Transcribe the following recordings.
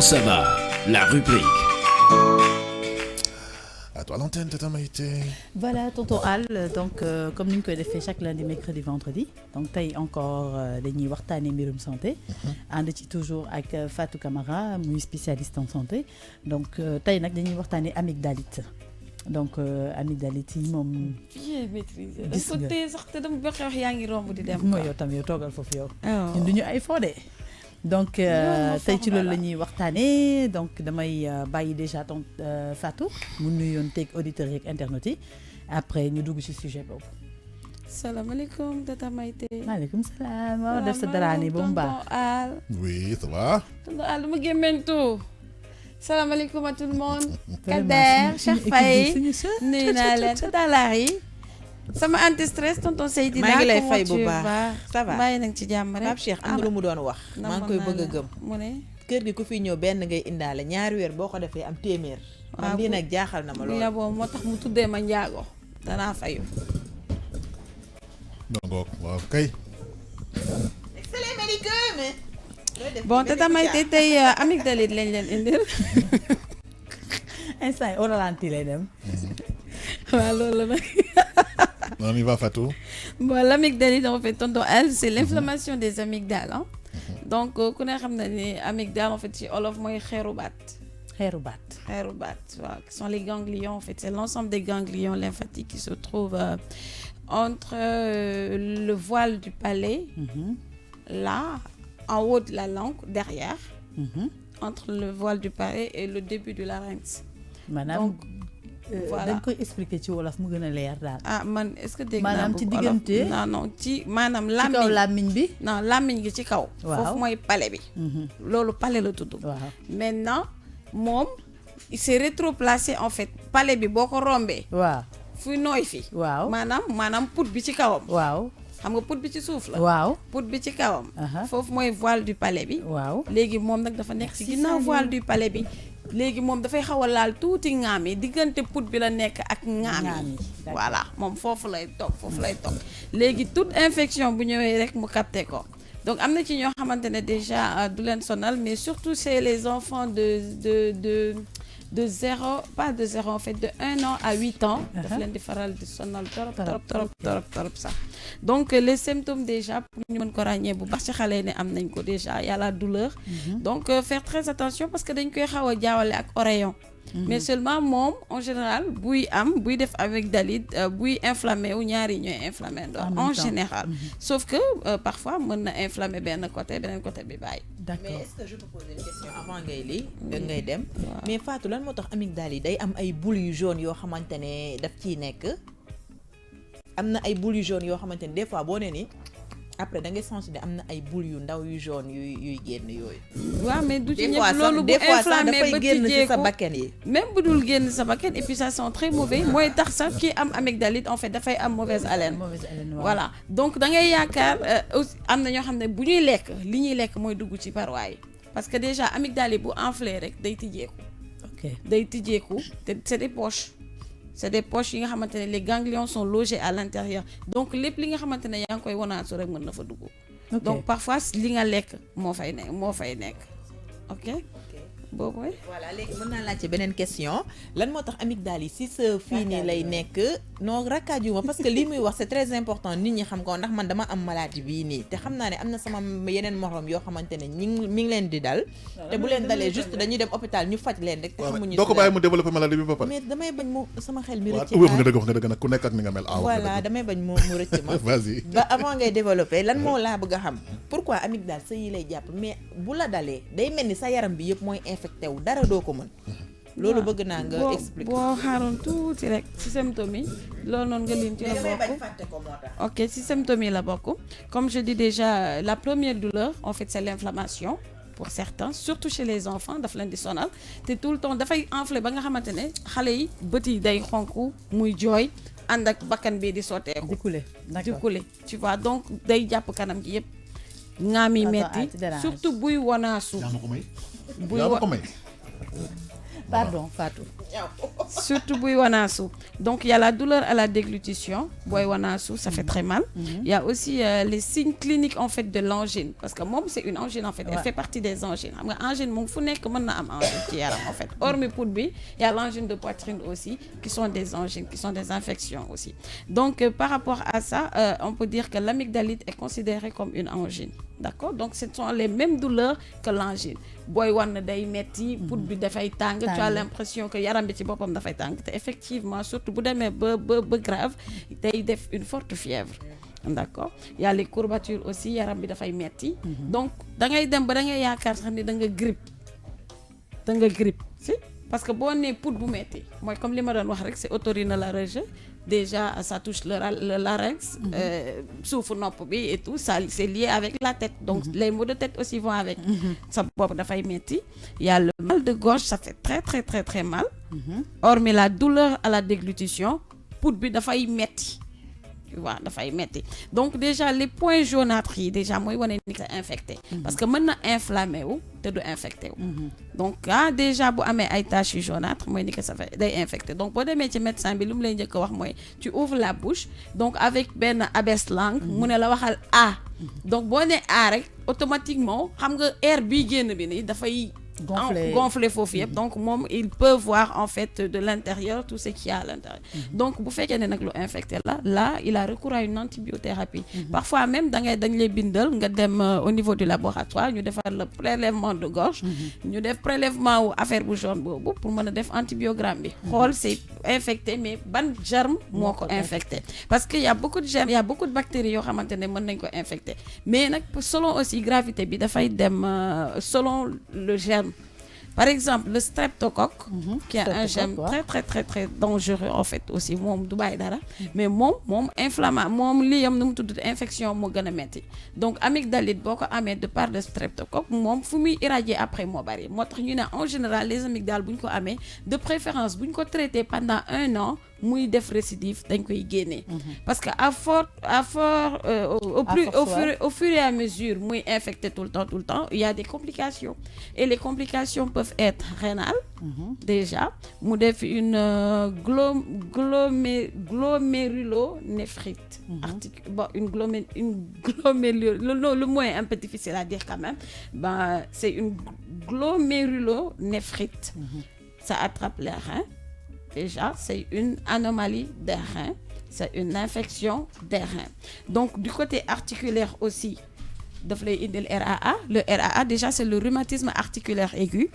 Comment ça va? La rubrique. À toi l'antenne, Tata Maïté. Voilà, tonton Al, donc comme ni ñu koy defee chaque lundi mercredi vendredi donc tey encore dañuy waxtaanee mbirum santé. ànd ci toujours ak Fatou Camara muy spécialiste en santé donc tey nag dañuy waxtaanee amygdalite donc amygdalite yi moom. bien maîtrisé. gis nga dafa téye sax te dama wax yaa ngi romb di dem. mooy yow tam yow toogal foofu yow. Oh. ñun du ñu ay fodé. donc tey ci loolu la ñuy waxtaanee donc damay bàyyi déjà donc Fatou mu nuyoon teg auditeurs yeeg internautes yi après ñu dugg ci sujet boobu. salaamaaleykum Tata Maïté. maaleykum salaam. waaw def sa daraani ba mu baax. tonton Al. Oui, ça va? tonton Al ma gémmentu. salaamaaleykum à tout le monde. Vraiment, Kader suñu Cheikh Faye suñu sœur. nuyu naa leen Tata Lari. sama anti-stress tonton Seydina. maa ngi lay comment fay bu tu baax vas? ça va bàyyi nañ ci jàmm rek. Pape Cheikh am na lu mu doon wax maa ngi koy bëgg a gëm mu ne. kër gi ku fi ñëw benn ngay indaale ñaari weer boo ko defee am téeméer man lii nag jaaxal na ma bu loolu yaboo moo tax mu tuddee ma njaago danaa fayu. Donc, waaw kay. bon Tata Maïté tey amygdalite lañ leen indil. instant yi au ralenti lay dem. waaw loolu la nag. On y va, Fatou. Bon, l'amygdalite, en fait, tonton Al, c'est l'inflammation des amygdales. Hein? Donc, ku ne xam na ni amygdale, en fait, ci olof mooy xeeru baat. xeeru baat. Xeeru baat, waaw, qui sont les ganglions, en fait. C'est l'ensemble des ganglions lymphatiques qui se trouvent entre le voile du palais, là, en haut de la langue, derrière, entre le voile du palais et le début du larynx. maanaam voilà. dañ koy expliquer ci wolof mu gën a leer daal. Ah man est-ce que dégg naa maanaam ci diggante. non non ci maanaam ci kaw làmmiñ làmmiñ bi. non làmmiñ gi ci kaw. Waaw. foofu mooy palais bi. loolu palais la tudd. waaw maintenant moom il s'est rétroplacé en fait palais bi boo ko rombee. waaw fuy nooy fi. waaw maanaam put bi ci kawam. waaw xam nga put bi ci suuf la. waaw put bi ci kawam. Aha. foofu mooy voile du palais bi. waaw. léegi moom nag dafa nekk ci Merci, ginnaaw Saliou. voile du palais bi. léegi moom dafay xaw a laal tuuti ŋaam yi diggante put bi la nekk ak ŋaam Ŋaam yi. yi, d'accord. voilà moom foofu lay toog léegi toute infection bu ñëwee rek mu capté ko donc am na ci ñoo xamante ne déjà du leen sonal mais surtout c'est les enfants de 0 pas de 0 en fait de 1 an à 8 ans. daf leen di faral di sonal torop sax donc les symptômes déjà pour ñu mën ko ràññee bu baax ci xale yi ne am nañ ko déjà y a la douleur. donc faire très attention parce que dañ koy xaw a jaawale ak oreillon. mais seulement moom en général buy def amygdalite buy inflammé wu ñaari ñooy inflammé ndox En même en temps. général. sauf que parfois mën na inflammé benn côté beneen côté bi bàyyi. mais d'accord est-ce que je peux poser une question avant ngay lii ngay dem mais Fatou lan moo tax amygdale yi day am ay boules yu jaune yoo xamante ne daf ciy nekk am na ay boules yu jaune yoo xamante ne des fois boo nee ni après da ngay sentir ne am na ay boules yu ndaw yu jaune yuy génn yooyu waaw mais du ci des fois ñëpp loolu sax bu des fois sax inflammé dafay ba génn ci sa tijjeeku bakken yi même bu dul génn sa bakkan et puis ça sent très mauvais mooy tax sax kii am amygdalite en fait dafay am mauvaise haleine. mauvaise haleine waaw. voilà donc da ngay yaakaar aussi am na ñoo xam ne bu ñuy lekk li ñuy lekk mooy dugg ci paroi yi parce que déjà amygdale yi bu enflé rek day tijjeeku te c'est des poches yi nga xamante ne les ganglions sont logés à l'intérieur donc lépp li nga xamante ne yaa ngi koy wanaasu rek mën na fa dugg. Ok. donc parfois li nga lekk moo fay nekk ok boobu mooy. voilà léegi mën naa laajte beneen question lan moo tax amygdale yi si sa fii nii lay nekk non rakkaaju ma parce que lii muy wax c'est très important nit ñi xam ko ndax man dama am maladie bii nii te xam naa ne am na sama yeneen morom yoo xamante ne mi ngi leen di dal te bu leen dalee juste dañuy dem hôpital ñu faj leen rek te xamuñu doo ko bàyyi mu développé maladie bi ba pare. mais damay bañ mu sama xel mi waaw rëcc wax nga dëgg nag ku nekk ak ni nga mel. voilà damay bañ mu rëcc ma vas-y. ba avant ngay développer lan moo laa bëgg a xam pourquoi amygdale sa yi lay jàpp mais bu la dalee day mel ni sa yaram bi yëpp mooy infecté wu dara doo ko mën loolu bëgg naa nga expliquer boo xaaroon tuuti rek ci symptômes yi loolu noonu nga lim ci la bokk ok ci symptômes yi la bokk comme je dis déjà la première douleur en fait c'est l'inflammation pour certains surtout chez les enfants daf leen di sonal te tout le temps dafay enflé ba nga xamante ne xale yi bët yi day xonk muy jooy ànd ak bakkan bi di sotteeku di couler tu vois donc day jàpp kanam gi yëpp ŋaam yi metti surtout buy wanaasu yaa ma ko may. buy yaa ma ko may. Pardon, Fatou. Surtout buy wanaasu. Donc il y a la douleur à la déglutition, booy wanaasu, ça fait très mal. Il y a aussi les signes cliniques en fait de l'angine, parce que moom c'est une angine en fait, elle fait partie des angines. Xam nga angine moom fu nekk mën na am angine ci yaram en fait. Hormis pout bi, il y a l'angine de poitrine aussi, qui sont des angines, qui sont des infections aussi. Donc par rapport à ça, on peut dire que l'amygdalite est considérée comme une angine. D'accord? Donc ce sont les mêmes douleurs que l'angine. Boy wan day metti, pout bi dafay tàng, tu as l'impression que yaram bi ci boppam dafay tàng. Te effectivement, surtout bu demee ba grave, day def une forte fièvre. D'accord? Il y a les courbatures aussi, yaram bi dafay metti. Donc da ngay dem ba da ngay yaakaar sax ni da nga grippe. Si? Parce que boo nee pout bu metti, mooy comme li ma doon wax rek, c'est otorhinolaryngé. Déjà ça touche le larynx, souffle nopp bi et tout ça, c'est lié avec la tête, donc les maux de tête aussi vont avec. Ça bopp dafay metti. Il y a le mal de gorge, ça fait très très très très mal. Hormis la douleur à la déglutition, pout bi dafay metti. Tu vois, dafay metti. Donc déjà les points jaunâtres yi déjà mooy wane ni que infecté, parce que mën na inflammé wu te du infecté wu. Donc déjà bu amee ay taches jaunâtres mooy ni que ça fait day infecté. Donc boo demee ci médecin bi lu mu lay njëkk a wax mooy tu ouvres la bouche, donc avec benn abaisse-langue mu ne la waxal A. Donc boo nee A rek automatiquement xam nga air bii génn bi nii dafay gonfler foofu yëpp. Donc moom il peut voir en fait de l'intérieur tout ce qu'il y a à l'intérieur. Donc bu fekkee ne nag lu infecté là il a recours à une antibiothérapie. Parfois même dañ lay bindal nga dem au niveau du laboratoire ñu defar le prélèvement de gorge, ñu def prélèvement wu affaire bu jaune boobu pour mën a def antibiogramme bi xool c'est infecté mais ban germe moo ko infecté, parce que y a beaucoup de germes, il y a beaucoup de bactéries yoo xamante ne mën nañ ko infecté, mais nag selon aussi gravité bi dafay dem selon le germe. Par exemple, le streptocoque, qui est un germe très très très très dangereux en fait aussi, moom du bàyyi dara, mais moom inflammation, moom li yam nu mu tudd infection moo gën a metti. Donc amygdalite boo ko amee de part de streptocoque, moom fu muy irradier après moo bari. Moo tax ñu ne en général les amygdales bu ñu ko amee, de préférence bu ñu ko traité pendant 1 an, muy def récidive dañ koy génne. Parce que au fur et à mesure muy infecté tout le temps, il y a des complications, et les complications peuvent être rénales déjà, mu def une glomérulonéphrite, une le mot est un peu difficile à dire quand même. C'est une glomérulonéphrite. Ça attrape les reins. Déjà, c'est une anomalie des reins, c'est une infection des reins. Donc, du côté articulaire aussi, daf lay indil RAA. Le RAA, déjà, c'est le rhumatisme articulaire aigu.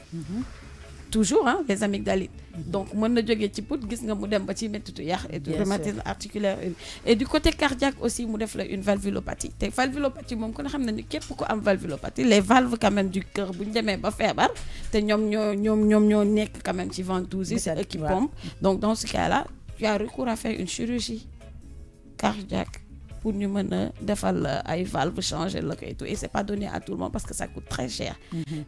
Toujours, les amygdalites. Donc, mën na jógee ci pout, gis nga mu dem ba ci mettitu yax et rhumatisme articulaire. Et du côté cardiaque aussi, mu def la une valvulopathie. Te valvulopathie moom ko na xam nañu képp ko am valvulopathie, les valves quand même du cœur bu ñu demee ba feebar, te ñoom ñoo nekk quand même ci ventouse yi, c'est eux qui pompent. Donc dans ce cas-là, tu as recours à faire une chirurgie cardiaque pour ñu mën a defal ay valves changer la ko et tout, et c'est pas donné à tout le monde parce que ça coûte très cher.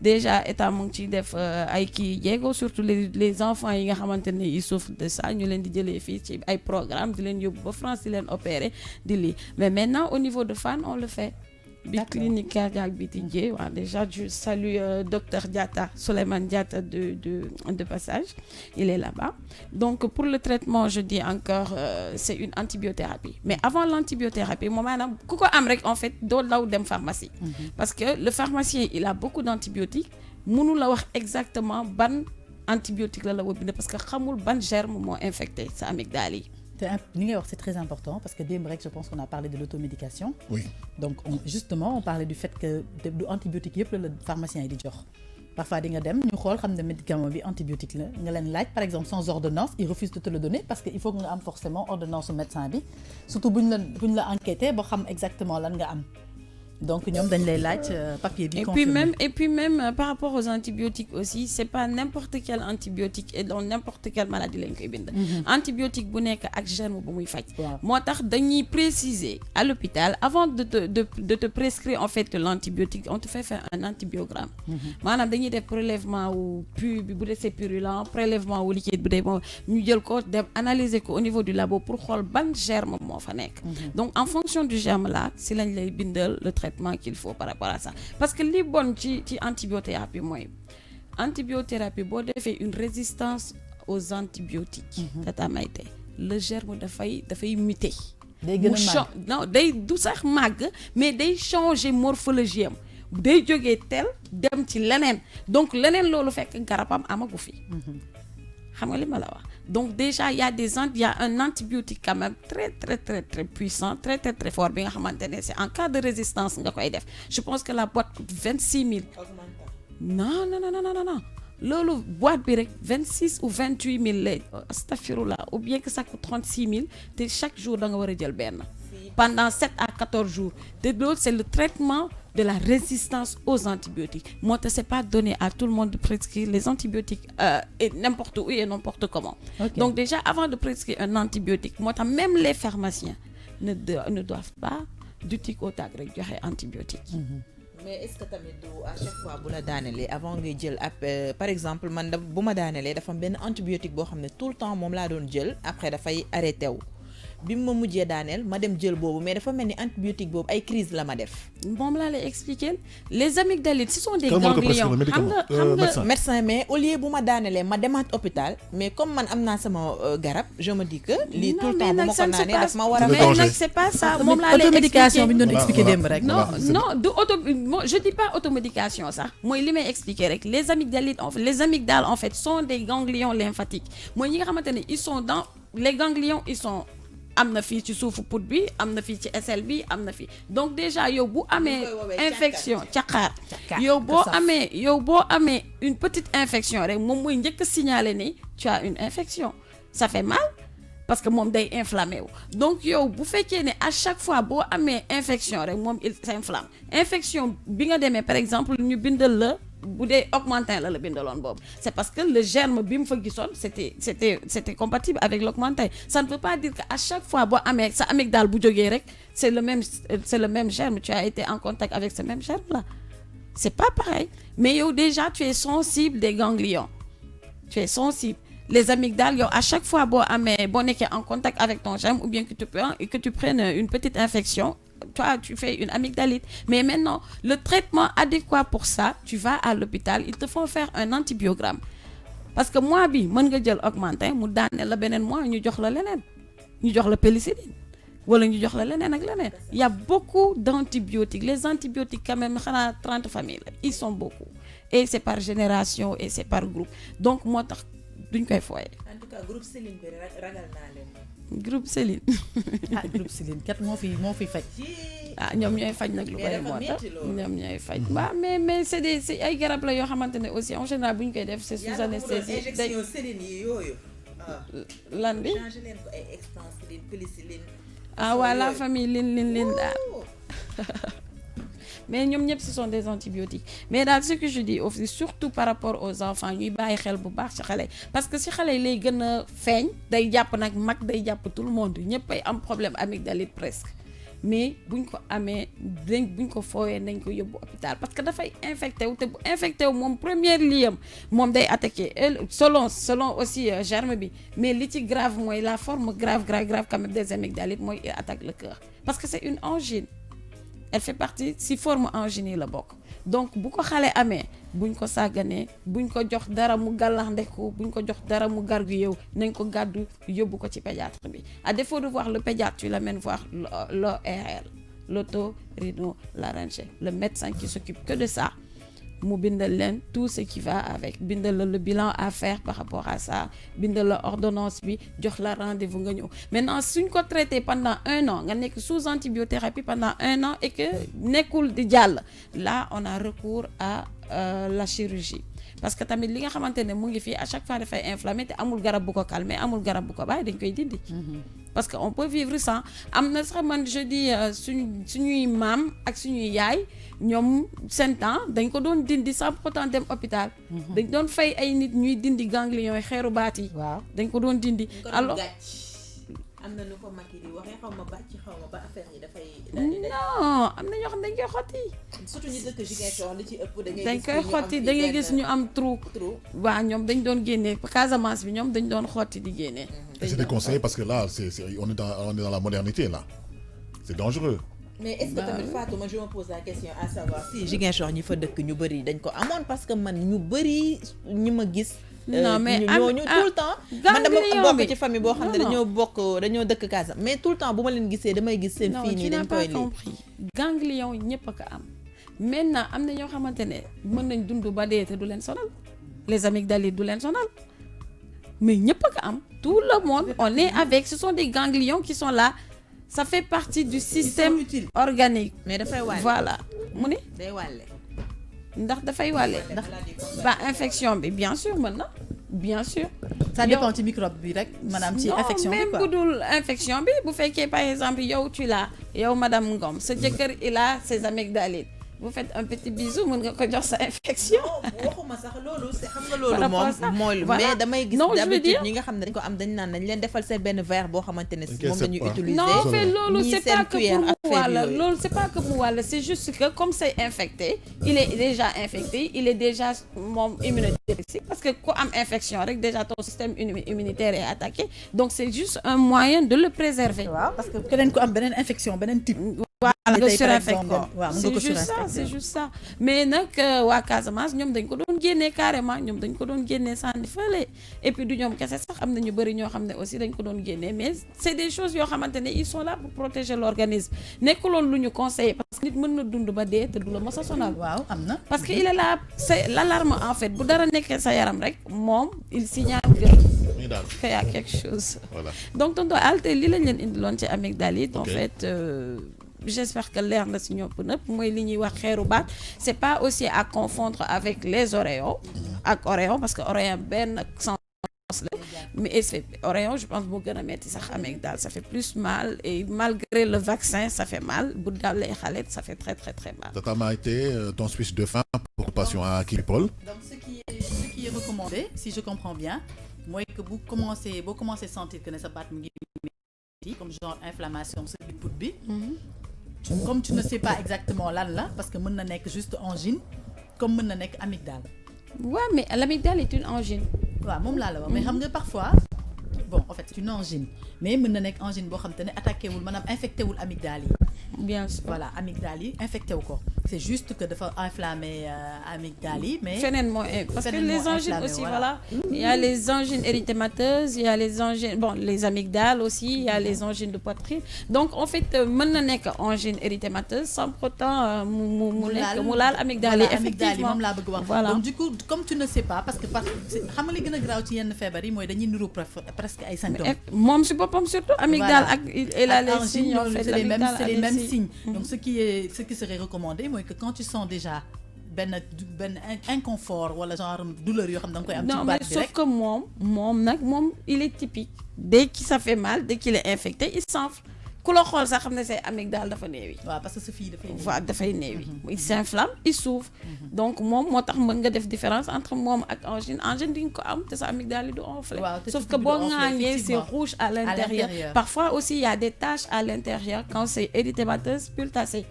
Déjà état mu ngi ciy def ay kii jéego, surtout les enfants yi nga xamante ne ils souffrent de ça, ñu leen di jëlee fii ci ay programme di leen yóbbu ba France di leen opérer di lii. Mais maintenant au niveau de Fann on le fait. Bi clinique cardiaque bi tijjee, waaw déjà je salue docteur Diatta, Souleymane Diatta de passage, il est là-bas. Donc pour le traitement je dis encore c'est une antibiothérapie, mais avant l'antibiothérapie moom maanaam ku ko am rek en fait doo daw dem pharmacie, parce que le pharmacien il a beaucoup d'antibiotiques, mënu la wax exactement ban antibiotique la war bind parce que xamul ban germe moo infecté sa amygdale yi. C'est très important parce que je pense qu'on a parlé de l'automédication. Oui. Donc justement on parlait du fait que du antibiotique yëpp la pharmacien yi di jox. Parfois di nga dem ñu xool xam ne médicament bi antibiotique la nga leen laaj par exemple sans ordonnance, ils refusent de te le donner parce que il faut que nga am forcément ordonnance au médecin bi, surtout buñ la enquêter ba xam exactement lan nga am. Donc ñoom dañ lay laaj papier bi confirmé. Et puis même par rapport aux antibiotiques aussi, c'est pas n'importe quel antibiotique et dans n'importe quelle maladie lañ koy bind. Antibiotique bu nekk ak germe bu muy faj. Moo tax dañuy préciser à l'hôpital avant de te prescrire en fait l'antibiotique, on te fait faire un antibiogramme. Maanaam dañuy def prélèvement wu pu bi bu dee c'est purulent, prélèvement wu liquide bu dee bon ñu jël ko dem analyser ko au niveau du labo pour xool ban germe moo fa nekk. Donc en fonction du germe là, si lañ lay bindal le traitement qu'il faut par rapport à ça, parce que li bon ci antibiothérapie mooy antibiothérapie boo defee une résistance aux antibiotiques tata Maïté le germe dafay muter day gën a màgg non day du sax màgg mais day changer morphologie am day jógee tel dem ci leneen donc leneen loolu fekk garabam amagu fi xam nga li ma la wax donc déjà il y a un antibiotique quand même très très très très puissant très très très fort bi nga xamante ne c'est en cas de résistance nga koy def je pense que la boîte coûte 26 000 non loolu boîte bi rek 26 ou 28 000 lay astaghfirullah ou bien que ça coûte 36 000 te chaque jour da nga war a jël benn pendant 7 à 14 jours te loolu c'est le traitement de la résistance aux antibiotiques moo tax c'est pas donné à tout le monde de prescrire les antibiotiques et n'importe où et n'importe comment donc déjà avant de prescrire un antibiotique moo tax même les pharmaciens ne doivent pas du tic au tac rek joxe antibiotique mais est-ce que tamit du à chaque fois bu la daanelee avant ngay jël par exemple man bu ma daanelee dafa am benn antibiotique boo xam ne tout le temps moom laa doon jël après dafay arrêté wu bi ma mujjee daaneel ma dem jël boobu mais dafa mel ni antibiotique boobu ay crise la ma def. moom laa lay expliquer les amygdalites ce sont des ganglions xam nga médecin mais au lieu bu ma daanelee ma demaat hôpital mais comme man am naa sama garab je me dis que lii tout le temps bu ma ko naanee daf ma war a mais nag c'est pas ça moom laa lay automédication bi ñu doon expliquer démb rek non du je dis pas automédication sax mooy li may expliquer rek les amygdalites les amygdales en fait sont des ganglions lymphatiques mooy ñi nga xamante ne ils sont dans les ganglions ils sont am na fii ci suufu put bi am na fii ci aisselle bi am na fii donc déjà yow bu amee infection caqaar yow boo amee une petite infection rek moom mooy njëkk a signaler ni tu as une infection ça fait mal parce que moom day inflammé wu donc yow bu fekkee ne à chaque fois boo amee infection rek moom il s'inflamme infection bi nga demee par exemple ñu bindal la bu dee augmentin la bindaloon boobu c'est parce que le germe bi mu fa gisoon c'était compatible avec l'augmentin ça ne veut pas dire que à chaque fois boo amee sa amygdale bu jógee rek c'est le même germe tu as été en contact avec ce même germe là c'est pas pareil mais yow déjà tu es sensible des ganglions tu es sensible les amygdales yow à chaque fois boo nekkee en contact avec ton germe ou bien que tu prennes une petite infection toi tu fais une amygdalite mais maintenant le traitement adéquat pour ça tu vas à l'hôpital ils te font faire un antibiogramme parce que mois bi mën nga jël augmentin mu daane la beneen mois ñu jox la leneen ñu jox la pénicilline wala ñu jox la leneen ak leneen il y a beaucoup d'antibiotiques les antibiotiques quand même xanaa 30 familles ils sont beaucoup et c'est par génération et c'est par groupe donc moo tax duñ koy fooye en tout cas groupe Céline bi ragal naa leen groupe Céline groupe Céline kat moo fi faj ñoom ñooy faj nag lu bari moo tax ñoom ñooy faj waaw mais c'est ay garab la yoo xamante ne aussi en général bu ñu koy def c'est sous anesthésie injection Céline yi yooyu lan bi changer leen ko ay extensiline pénicilline waa la famille lin daal mais ñoom ñëpp ce sont des antibiotiques mais daal ce que je dis aussi surtout par rapport aux enfants ñuy bàyyi xel bu baax ci xale parce que ci xale yi lay gën a feeñ day jàpp nag mag day jàpp tout le monde ñëpp ay am problème amygdalite presque mais buñ ko amee buñ ko foowee nañ ko yóbbu hôpital parce que dafay infecté wu te bu infecté wu moom première liam moom day attaqué selon aussi germe bi mais li ci grave mooy la forme grave quand même des amygdalites mooy il attaque le cœur parce que c'est une angine elle fait partie si forme angine la bokk donc bu ko xale amee buñ ko sàgganee buñ ko jox dara mu gàllaxndeku buñ ko jox dara mu gargu yow nañ ko gàddu yóbbu ko ci pédiatre bi à défaut de voir le pédiatre tu l'amènes voir l'ORL l'otorhinolaryngé le médecin qui s'occupe que de ça mu bindal leen tout ce qui va avec bindal la le bilan à faire par rapport à ça bindal la ordonnance bi jox la rendez-vous nga ñëw maintenant suñ ko traité pendant 1 an nga nekk sous antibiothérapie pendant 1 an et que nekkul di jàll là on a recours à la chirurgie parce que tamit li nga xamante ne mu ngi fii à chaque fois dafay inflammé te amul garab bu ko calmer amul garab bu ko bàyyi dañ koy dindi parce que on peut vivre sans am na sax man je dis suñuy maam ak suñuy yaay ñoom seen temps dañ ko doon dindi sans pourtant dem hôpital dañ doon fay ay nit ñuy dindi ganglions yi xeeru baat yi waaw dañ ko doon dindi alors am na nu ko mag yi di waxee xaw ma bàcc xaw ma ba affaire yi dafay non am na ñoo xam dañ koy xotti surtout ñu dëkk Ziguinchor li ci ëpp dañ koy xotti da ngay gis ñu am trou waaw ñoom dañ doon génnee Casamance bi ñoom dañ doon xotti di génnee c'est déconseillé parce que là on est dans la modernité là c'est dangereux mais est-ce que tamit Fatou je me pose la question à savoir si Ziguinchor ñi fa dëkk ñu bëri dañ ko amoon parce que man ñu bëri ñi ma gis. non mais ñooñu tout le temps. man dama bokk ci famille boo xam ne non. dañoo dëkk Casa mais tout le temps bu ma leen gisee damay gis seen fii nii dañ koy lii. non tu n'as pas compris ganglion ñëpp a ko am maintenant am na ñoo xamante ne mën nañ dund ba dee te du leen sonal les amygdalites du leen sonal mais ñëpp a ko am tout le monde on est avec ce sont des ganglions qui sont là. Ça fait partie du système organique. Mais dafay wàlle. Voilà mu ne. day wàlle. ndax dafay wàlle. ndax ba infection bi bien sûr mën na bien sûr. ça dépend ci microbe bi rek maanaam ci infection bi quoi. même bu dul infection bi bu fekkee par exemple yow tu l'as yow madame Ngom sa jëkkër il a ses amygdalites vous faites un petit bisou mën nga ko jox sa infection. waxuma sax loolu c'est xam nga loolu moom mooy mais damay gis d'habitude ñi nga xam ne dañ ko am dañ naan dañ leen defal seen benn verre boo xamante ne moom la ñuy utiliser. non en fait loolu c'est pas que pour mu wàll loolu c'est pas que mu wàll c'est juste que comme c'est infecté il est déjà infecté il est déjà moom immunodéficit parce que ku am infection rek déjà ton système immunitaire est attaqué donc c'est juste un moyen de le préserver. waaw parce que keneen ku am beneen infection beneen type. voilà nga surinfecté c'est juste ça mais nag waa Casamance ñoom dañ ko doon génnee carrément ñoom dañ ko doon génnee sànni fële et puis du ñoom kese sax am na ñu bëri ñoo xam ne aussi dañ ko doon génnee mais c'est des choses yoo xamante ne ils sont là pour protéger l'organisme nekkuloon lu ñu conseillé parce que nit mën na dund ba dee te du la mos a sonal. waaw am na. parce que il est là c'est l'alarme en fait bu dara nekkee sa yaram rek moom il signale que y a quelque chose. Voilà. Donc tonton Al te li lañ leen indiloon ci amygdalite en fait. J'espère que l'air na si ñopp nëpp mooy li ñuy wax xeeru baat c'est pas aussi à confondre avec les oreillons ak oreillon parce que oreillon benn sens la mais oreillon je pense boo gën a metti sax amygdale ça fait plus mal et malgré le vaccin ça fait mal bu dalee xale ça fait très très très mal. Ça m'a été ton speech de fin pour patient à Kiripol. Donc ce qui est recommandé si je comprends bien mooy que boo commencé sentir que ne sa baat mu ngi metti comme genre inflammation sa biir put bi. Comme tu ne sais pas exactement lan la parce que mën na nekk juste angine comme mën na nekk amygdale. Ouais mais l'amygdale est une angine. waaw moom laa la wax mais xam nga parfois bon en fait c'est une angine mais mën na nekk angine boo xam te ne attaqué wul maanaam infecté wul amygdale yi. Bien sûr voilà amygdale yi infecté wu ko c'est juste que dafa inflammé amygdale yi mais. feneen moo parce que les angines aussi voilà. Il y a les angines érythémateuses il y a les angines bon les amygdales aussi il y a les angines de poitrine donc en fait mën na nekk angine érythémateuse sans pourtant mu laal amygdale yi effectivement moom laa bëgg wax. voilà donc du coup comme tu ne sais pas parce que xam nga li gën a graaw ci yenn feebar yi mooy dañuy niru presque ay symptômes. moom si boppam surtout amygdale ak il a les signes en fait c'est les mêmes signes. Donc ce qui serait recommandé mooy que quand tu sens déjà benn inconfort wala genre douleur yoo xam da nga koy am. ci baat bi rek sauf que moom il est typique dès que ça fait mal dès qu'il est infecté il s'enfle ku la xool sax xam ne say amygdale dafa néewi. waaw parce que sa fille dafay néewi. il s'inflamme il souffre. donc moom moo tax mën nga def différence entre moom ak angine di nga ko am te sa amygdale yi du enflé. sauf que boo ŋaaŋee c'est rouge à l'intérieur. Parfois aussi il y a des taches à l'intérieur quand c'est érythémateuse pulsacée.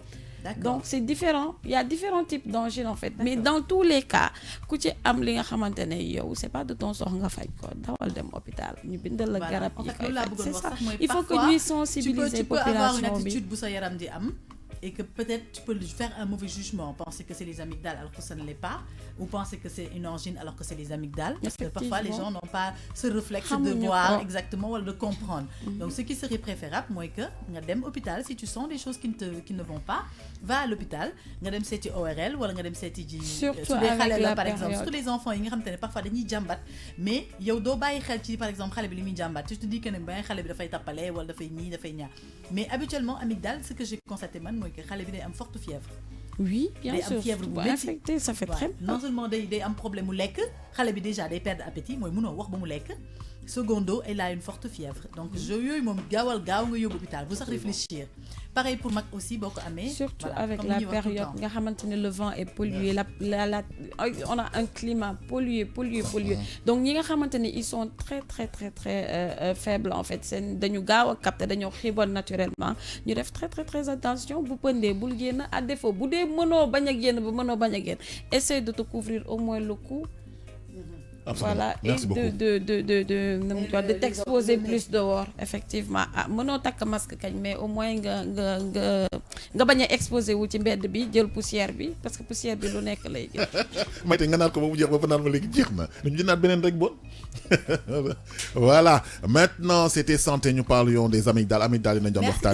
Donc c'est différent il y a différents types d'angines en fait. Mais dans tous les cas ku ci am li nga xamante ne yow c'est pas de ton sort nga faj ko dawal dem hôpital ñu bindal la garab yi koy faj c'est ça il faut que ñuy sensibiliser population bi. tu peux avoir une attitude bu sa yaram di am et que peut-être tu peux faire un mauvais jugement penser que c'est les amygdales alors que ça ne l'est pas ou penser que c'est une angine alors que c'est les amygdales parce que parfois les gens n'ont pas ce réflexe de voir exactement wala de comprendre. Donc ce qui serait préférable mooy que nga dem hôpital si tu sens des choses qui ne vont pas va à l'hôpital nga dem seeti ORL wala nga dem seeti ji surtout su dee xale la par exemple surtout les enfants yi nga xam te ne parfois dañuy jàmbat mais yow doo bàyyi xel ci par exemple xale bi li muy jàmbat tu te dis que ne ba xale bi dafay tappale wala dafay ñii dafay ñaar mais habituellement amygdale ce que j'ai constaté man mooy que xale bi day am forte fièvre. Oui, bien sûr. Day am fièvre bu infecté ça fait très mal. Non seulement day am problème mu lekk xale bi déjà day perdre appétit mooy mënoo wax ba mu lekk secondo elle a une forte fièvre donc yooyu moom gaaw nga yóbbu hôpital bu sax réfléchir pareil pour mag aussi boo ko amee. surtout avec la période nga xamante ne le vent est pollué la on a un climat pollué donc ñi nga xamante ne ils sont très très très très faibles en fait seen dañu gaaw a capter dañoo xiibon naturellement ñu def très très très attention bu pëndee bul génn à défaut bu dee mënoo bañ a génn essaie de te couvrir au moins le cou. Absolument. Voilà, Merci et beaucoup. de t'exposer plus dehors, effectivement. Mënoo takk masque kañ, mais au moins nga bañ a exposé wu ci mbedd bi jël poussière bi parce que poussière bi lu nekk lay jël. Mayte nga naan ko ba mu jeex ba fa naan ma léegi jeex na ñu jënaat beneen rek bon. Voilà, maintenant c'était santé, nous parlions des amygdales. Amygdales yi nañ doon waxtaan